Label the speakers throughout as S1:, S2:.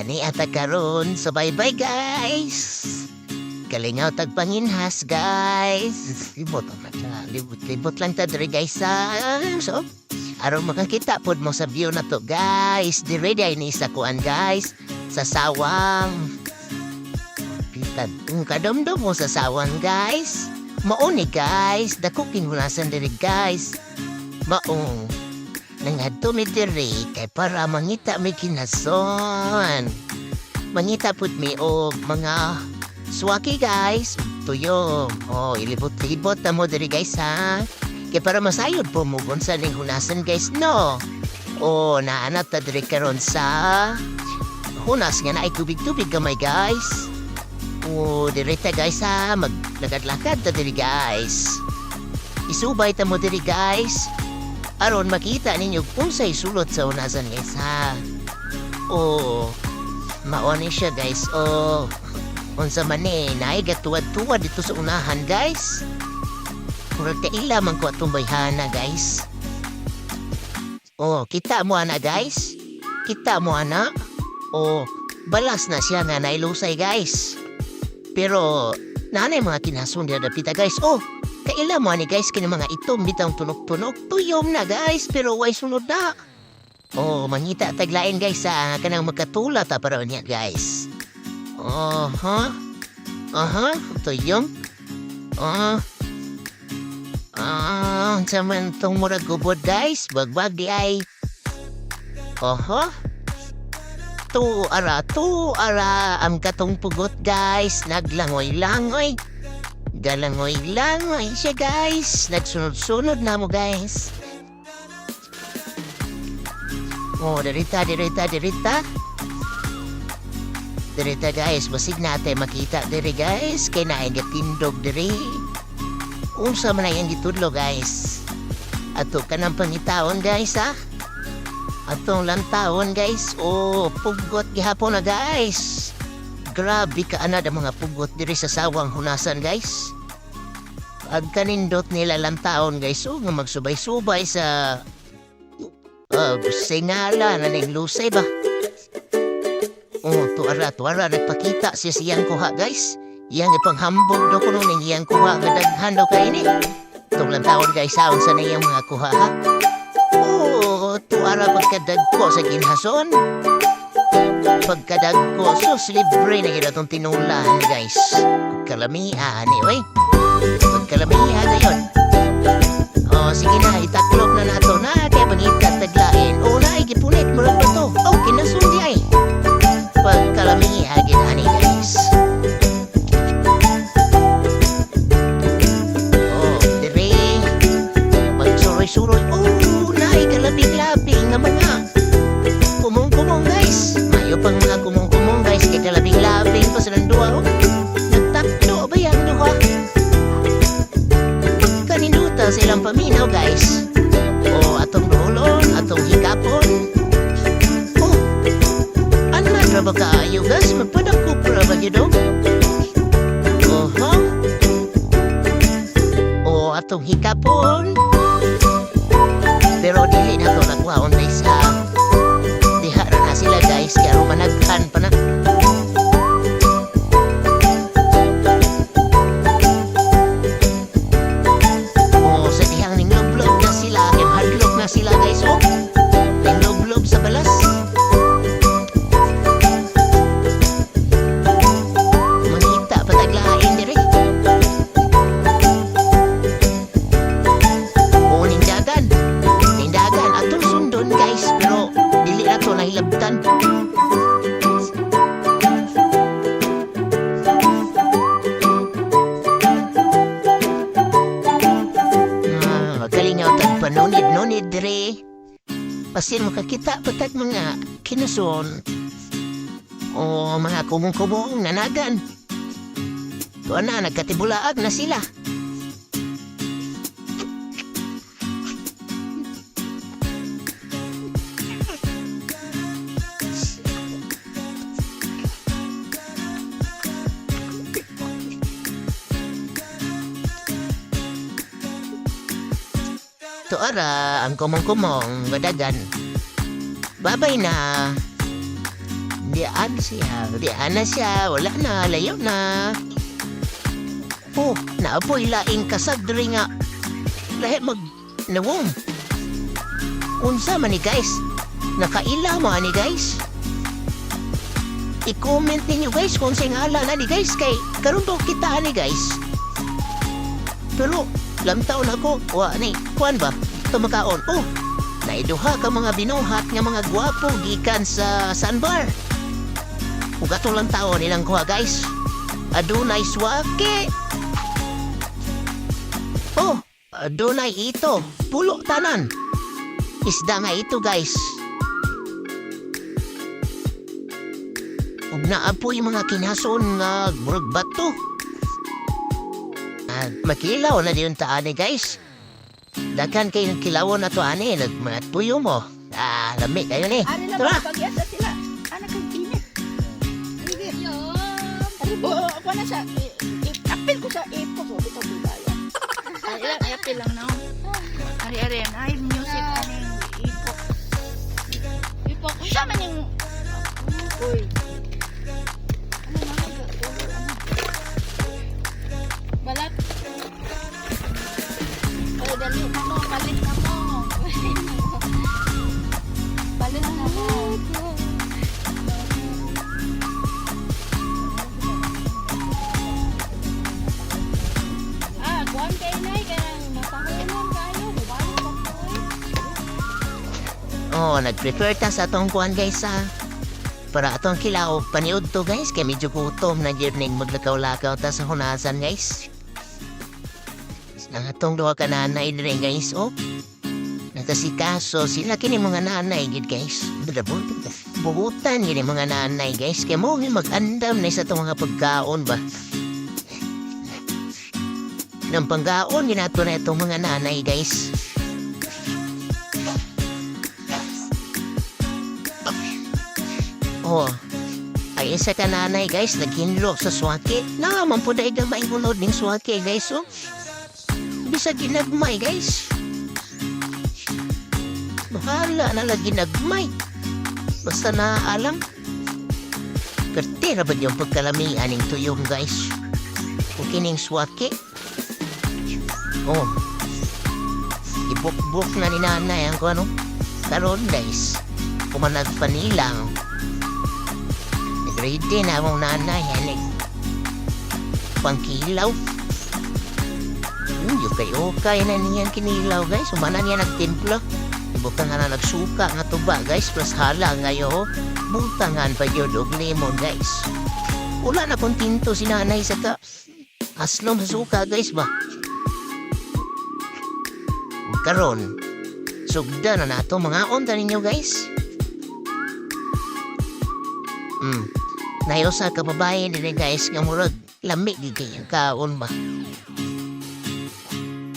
S1: Gani ata karon. So bye-bye guys. Kalingaw tagpanginhas guys. Libot naman siya. Libot lang ta diri guys so aron makakita pod mo sa view na to guys. Dire day ni sa kuan guys. Sa sawang. Pitad. Kadomdom mo sa sawang guys. Mauni guys. The cooking hunasan diri guys. Maong. Nangadto mi diri kay para mangita mi kinason. Mangita pud mi og mga swaki guys. Tuyo. Oh, ilibot-libot na mo diri guys ha. Kay para masayod po mo kung saan yung hunasan guys no. Oh, naanap ta diri karon sa hunas nga na ay tubig-tubig gamay guys. Oh, diri ta guys ha. Maglakad-lakad ta diri guys. Isubay ta mo diri guys. Aron makita ninyo kung sa'y sulot sa unasan guys ha. Oh, maoni siya guys. Oh, unsa man naay gatuwad-tuwad dito sa unahan guys. Murag kaila man ko atong bayhana guys. Oh, kita mo ana guys. Kita mo ana. Oh, balas na siya nga nailusay guys. Pero nanay mga kinasun dira dapita guys. Oh, kaila mo ani guys kini mga itom bitang tunok-tunok. Tuyom na guys pero way sunod na. Oh, mangita taglain guys sa kanang magkatula ta para niya guys. Aha. Aha, tuyom. Saman tong murag gubod guys. Bagbag di ay. Aha. Tu ara am katong pugot guys. Naglangoy-langoy. Galangoy-langoy siya guys. Nagsunod-sunod na mo guys. Oh, dirita. Dirita guys, basig natin makita diri guys. Kaya naaigatindog diri. Unsa man ang gitudlo guys. Ato ka ng pangitaon guys ha. Atong lantawon guys. Oh, pugot gihapon na guys. Grabe ka ana da mga pugot diri sa sawang hunasan guys. Pag kanindot nila lantawon guys. Oh, nga magsubay-subay sa singala na ning lusay ba. Oh, tuara nagpakita siya siyang kuha guys. Iyang ipanghambog do kuno ning iyang kuha nga daghan daw kay ni. Itong lantawon guys saon sa niyang mga kuha ha. Oh, tuara pagkadagko sa ginhason. Pagkadagko sus libre na gid atong tinulan guys. Pagkalamian ni oy. Pagkalamian gayon. Oh, sige na itaklop na nato na kay pangikat taglain. Oh, naay gipunit mo lang to. Oh, kinasundi ay. Pagkalamian gid ani guys. Suroy. Oh, naay kalabing-labing na mga kumong-kumong guys. Mayo pang mga kumong-kumong guys. Kaya kalabing-labing pa silang duwa. Oh, nagtakdo ba yan duha? Pagkaninuta silang paminaw guys. Oh, atong rolon, atong hikapon. Oh, anad ra ba kaayo guys? Magpadakupra ba yun? Oh, huh? Oh, atong hikapon. Pero dili na to nagwaon guys ha. Diha na sila guys. Kaya rumanaghan pa na. Oh, sa dihang ning lublob na sila. Hadlok na sila guys. Oh, ning lublob sa balas. Mangita pataglain diri. Oh, nindagan. Atong sundon guys, pero dili na to nahilabtan. Kalingaw tag panunid-nunid dire. Pasin makakita patag mga kinason. O mga kumong-kumong nanagan. Tuwa na, nagkatibulaag na sila. Tuara ang kumong-kumong gadagan. Babay na. Diyan na siya. Wala na, layo na. Oh, naapoy laing kasag diri nga. Lahat nawong. Unsa man ni guys? Nakaila mo ni guys? I-comment ninyo guys kung sa ngala na ni guys kay karon to kita ni guys. Pero lamtaon ako, ni, kuan ba? Tumakaon. Oh, naiduha ka mga binuhat nga mga gwapo gikan sa sandbar. Ug ato lang taon nilang kuha guys. Adunay swake. Oh, adunay ito. Pulo tanan. Isda nga ito guys. Ug naapoy mga kinason nga murag bato. Makilaw na diyon ta ani guys. Daghan kay nagkilawon na to ani, nagmatuyo mo. Lami kayo ni.
S2: Tara. Pagyasa sila. Anak kang init. Sige. Aribo, ako na siya. Apil ko sa ipo ko. Ito bigaya. Ay, apil lang na. Ari-ari yan. Ay, music. Aning ipo. Ipo. Siya man yung... Uy. Balat. Oh, dali na mo. Palit na mo. Palit na mo. Kuhan kayo na. Kaya matahunan kayo. Bubalo ka po.
S1: Oh, nag-prefer ta sa atong kuan guys para atong kilaw paniud to guys kay medyo gutom na jirning maglakaw-lakaw ta sa hunasan guys. Nang atong duha ka nanay dire guys oh. Natasikaso sila kini mga nanay gid guys. Bubutan gini mga nanay guys kay mo mag-andam na sa atong mga pagkaon ba. Nang panggaon ginato na itong mga nanay guys. Oh, ay isa ka nanay guys, naghinlo sa swake. Naman po dahil na maihunod ng swake guys, oh. Bisa ginagmay guys. Bahala na lang ginagmay. Basta naaalam. Pertira ba yung pagkalamian ng tuyong guys? Kung kining swake. Oh, ibuk-buk na ni nanay ang ano. Karon guys, kumanag panilang. Ready na mong nanay, hanig. Pangkilaw. Yung okay na niyan kinilaw, guys. Umana niya nagtimpla. Ibutang nga na nagsuka nga tuba, guys. Plus hala ngayon, butangan pa yun og lemon, guys. Wala na kong tinto si nanay sa ka. Aslom sa suka, guys ba? Karon, sugda na nato mga onda ninyo, guys. Nayosa ka babae nila guys nga murag lamig kayo kaon ba.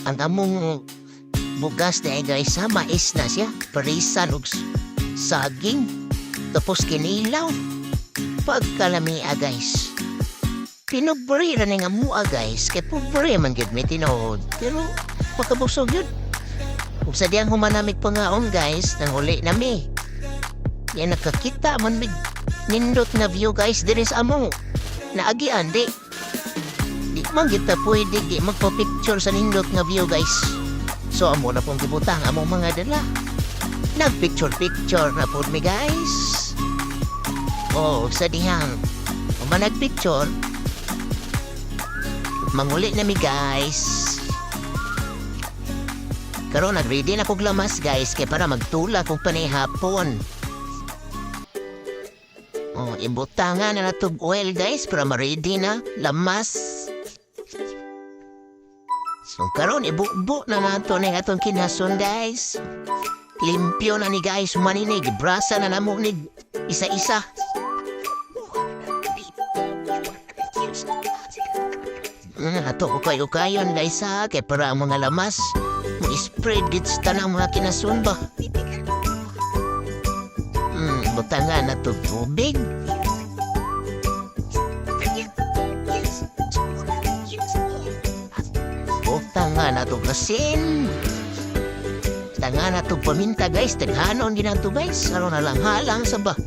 S1: Ang among bugas na guys ha, mais na siya. Parisan og saging. Tapos kinilaw. Pagkalamia guys. Pinubri na nga mua guys. Kaya pubri man gid may tinood. Pero makabusog yun. Kung sa diyang humanamig pangaon guys, nang huli na mi. Yan nakakita man mig nindot na view guys, there is among naagian di man kita pwede di magpa-picture sa nindot na view guys. So amo na pong gibutang among mga dala. Nag-picture na po mi guys. Oh, sa dihang nag-picture manguli na mi guys. Karon nag-ready na kong lamas guys kay para magtula kong panihapon. Oh, ibutangan na natog oil guys para ma-ready na lamas. So karon ibubo na nato na atong kinason guys. Limpyo na ni guys maninig, brasa na namo ni isa-isa. Ato ko kayo-kayon guys ha, kay para ang mga lamas mo spread gits tanang mga kinason ba. Butangan na to tubig. Butangan na to kasin. Tangan na to paminta guys. Taghanon din na to guys. Ano na lang halang sa ba.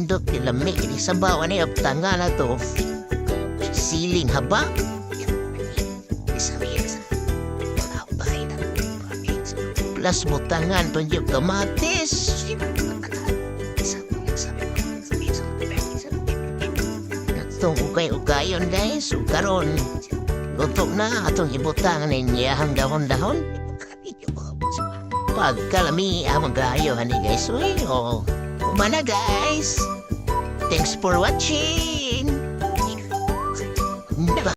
S1: Nindot nilamig ini sa bawa ni Abtanga na to. Siling haba. Plus butangan to yung kamatis. Itong ukay-ukayon guys. Karon luto na atong ibutangan niya ang dahon-dahon. Pagkalami amang gayo hani guys. Uy, oh. Umana guys. Thanks for watching.